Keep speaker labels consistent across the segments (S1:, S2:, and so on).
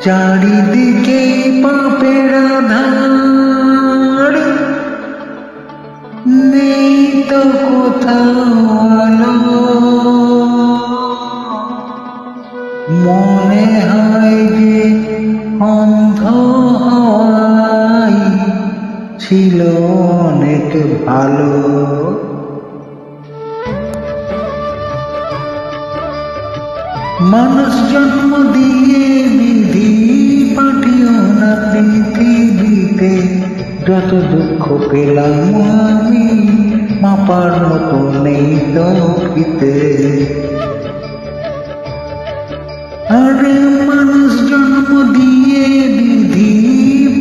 S1: চারিদিকে পাপের আধার, নেই তো কোথাও আলো। মনে হয় যে অন্ধ হওয়াই ছিল অনেক ভালো। মানুষ জন্ম দিয়ে বিধি পাঠিও না পৃথিবীতে, যত দুঃখ পেলাম আমি মাপার মতো নেই তো পিতে। আরে মানুষ জন্ম দিয়ে বিধি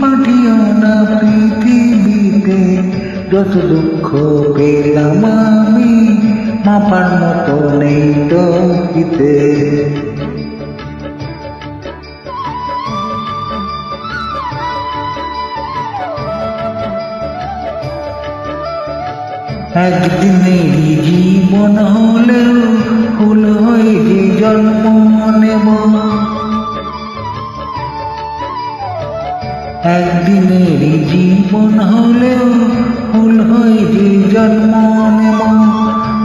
S1: পাঠিও না পৃথিবীতে, যত দুঃখ পেলাম আমি মাপার মতো নেই তো পিতে। একদিনেরই জীবন হলেও ফুল হয়ে যে জন্ম নেব, একদিনেরই জীবন হলেও ফুল হয়ে যে জন্ম নেব।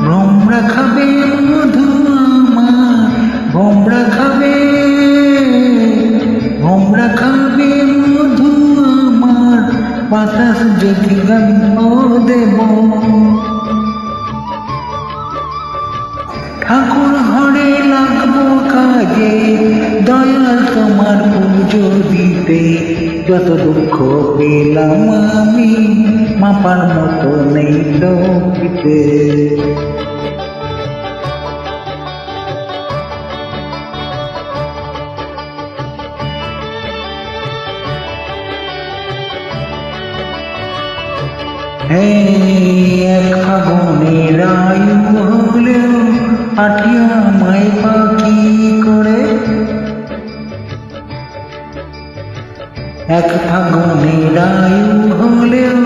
S1: ভ্রমরা খাবে মধু আমার, ভ্রমরা খাবে, ভ্রমরা খাবে মধু আমার, বাতাস যদি গন্ধ দেব। ঠাকুর ঘরে লাগবো কাজে, দয়াল তোমার পুজো দিতে, যত দুঃখ পেলাম আমি মাপার মতো নেই তো পিতে। এক ফাগুনের আয়ু হলেও পাঠিও আমায় পাখি করে, এক ফাগুনের আয়ু হলেও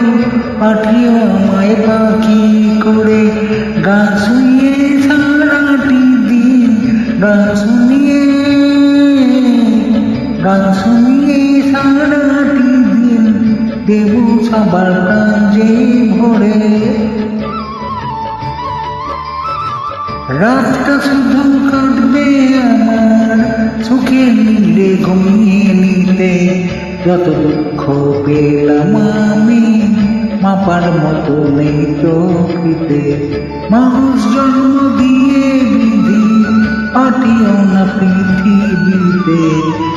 S1: পাঠিও আমায় পাখি করে। গান শুনিয়ে সারাটি দিন, গান শুনিয়ে, গান শুনিয়ে সারাটি দিন দেব সবার কাজে ভরে। রাতটা শুধু কাটবে আমার সুখে নীলে ঘুমিয়ে নিতে, যত দুঃখ পেলাম আমি মাপার মতো নেই তো পিতে। মানুষ জন্ম দিয়ে বিধি পাঠিও না পৃথিবীতে,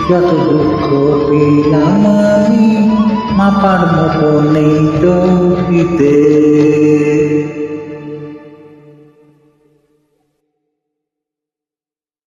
S1: যত দুঃখ পেলাম আমি মাপার মতো নেই তো পিতে।